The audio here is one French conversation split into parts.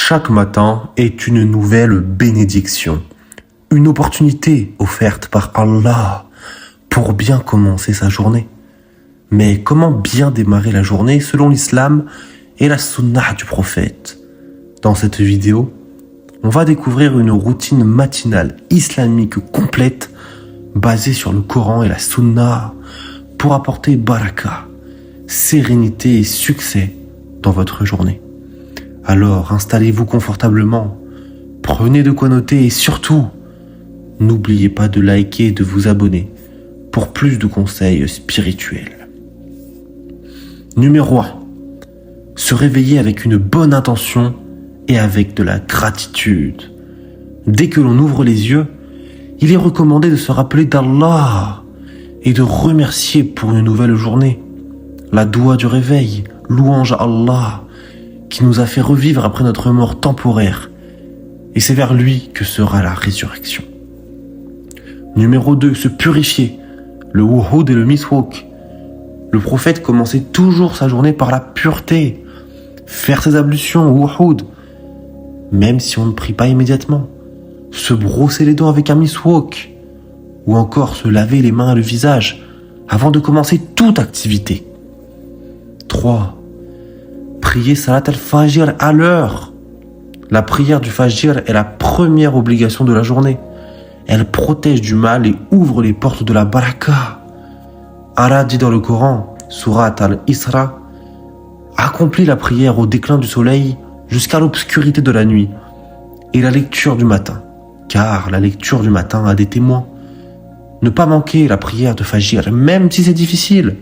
Chaque matin est une nouvelle bénédiction, une opportunité offerte par Allah pour bien commencer sa journée. Mais comment bien démarrer la journée selon l'islam et la sunna du prophète? Dans cette vidéo, on va découvrir une routine matinale islamique complète basée sur le Coran et la sunna pour apporter baraka, sérénité et succès dans votre journée. Alors installez-vous confortablement, prenez de quoi noter et surtout, n'oubliez pas de liker et de vous abonner pour plus de conseils spirituels. Numéro 1. Se réveiller avec une bonne intention et avec de la gratitude. Dès que l'on ouvre les yeux, il est recommandé de se rappeler d'Allah et de remercier pour une nouvelle journée. La doua du réveil, louange à Allah, qui nous a fait revivre après notre mort temporaire. Et c'est vers lui que sera la résurrection. Numéro 2, se purifier. Le wuhud et le miswak. Le prophète commençait toujours sa journée par la pureté. Faire ses ablutions, wuhud, même si on ne prie pas immédiatement. Se brosser les dents avec un miswak. Ou encore se laver les mains et le visage avant de commencer toute activité. 3. Prier Salat al-Fajr à l'heure. La prière du Fajr est la première obligation de la journée. Elle protège du mal et ouvre les portes de la baraka. Allah dit dans le Coran, Surat al-Isra, accomplit la prière au déclin du soleil jusqu'à l'obscurité de la nuit et la lecture du matin, car la lecture du matin a des témoins. Ne pas manquer la prière de Fajr, même si c'est difficile.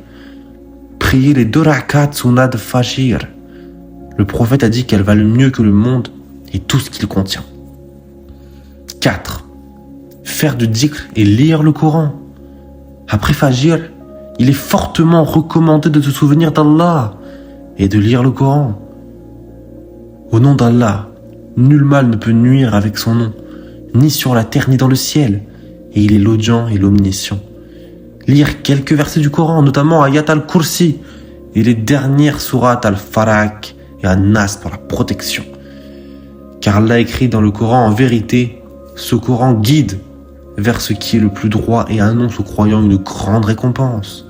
Priez les 2 rakat sunnah de Fajr. Le prophète a dit qu'elles valent mieux que le monde et tout ce qu'il contient. 4. Faire du dhikr et lire le Coran. Après Fajr, il est fortement recommandé de se souvenir d'Allah et de lire le Coran. Au nom d'Allah, nul mal ne peut nuire avec son nom, ni sur la terre ni dans le ciel, et il est l'audient et l'omniscient. Lire quelques versets du Coran, notamment Ayat al-Kursi et les dernières sourates al-Falaq et An-Nas pour la protection. Car Allah écrit dans le Coran, en vérité, ce Coran guide vers ce qui est le plus droit et annonce aux croyants une grande récompense.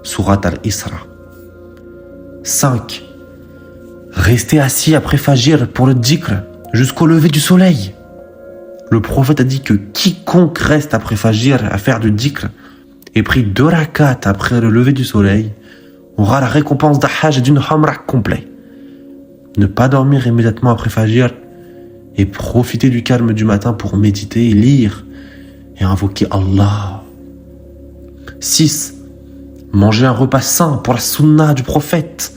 Surat al-Isra. 5. Rester assis après Fajr pour le dhikr jusqu'au lever du soleil. Le prophète a dit que quiconque reste après Fajr à faire du dhikr et prie 2 rakats après le lever du soleil aura la récompense d'un hajj et d'une umrah complet. Ne pas dormir immédiatement après Fajr et profiter du calme du matin pour méditer et lire et invoquer Allah. 6. Manger un repas sain pour la sunna du prophète.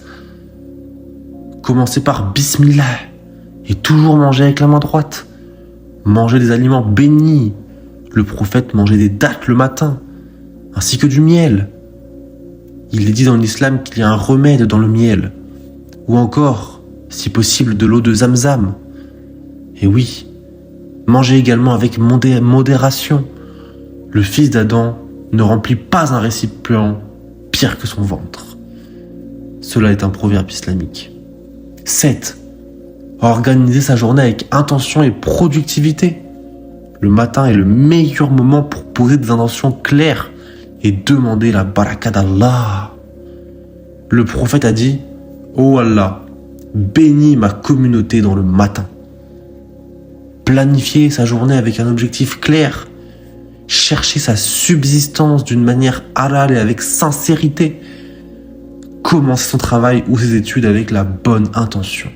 Commencez par Bismillah et toujours manger avec la main droite. Manger des aliments bénis. Le prophète mangeait des dattes le matin, ainsi que du miel. Il est dit dans l'islam qu'il y a un remède dans le miel, ou encore, si possible, de l'eau de Zamzam. Et oui, mangez également avec modération. Le fils d'Adam ne remplit pas un récipient pire que son ventre. Cela est un proverbe islamique. 7. Organiser sa journée avec intention et productivité. Le matin est le meilleur moment pour poser des intentions claires et demander la baraka d'Allah. Le prophète a dit, ô Allah, bénis ma communauté dans le matin. Planifier sa journée avec un objectif clair. Chercher sa subsistance d'une manière halal et avec sincérité. Commencer son travail ou ses études avec la bonne intention.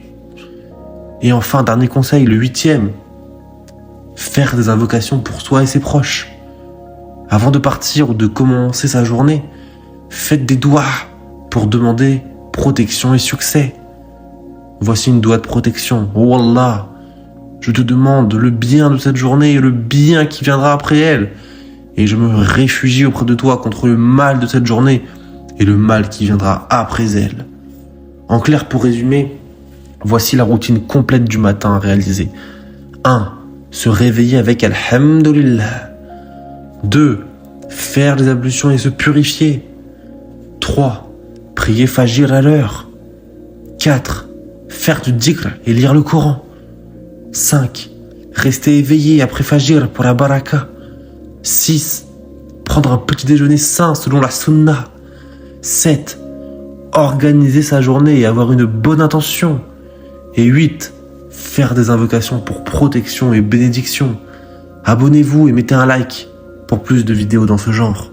Et enfin, dernier conseil, le 8e. Faire des invocations pour soi et ses proches. Avant de partir ou de commencer sa journée, faites des doigts pour demander protection et succès. Voici une doua de protection. Oh Allah, je te demande le bien de cette journée et le bien qui viendra après elle. Et je me réfugie auprès de toi contre le mal de cette journée et le mal qui viendra après elle. En clair, pour résumer, voici la routine complète du matin à réaliser. 1. Se réveiller avec Alhamdulillah. 2. Faire les ablutions et se purifier. 3. Prier Fajr à l'heure. 4. Faire du dhikr et lire le Coran. 5. Rester éveillé après Fajr pour la baraka. 6. Prendre un petit déjeuner sain selon la sunna. 7. Organiser sa journée et avoir une bonne intention. Et 8. Faire des invocations pour protection et bénédiction. Abonnez-vous et mettez un like pour plus de vidéos dans ce genre.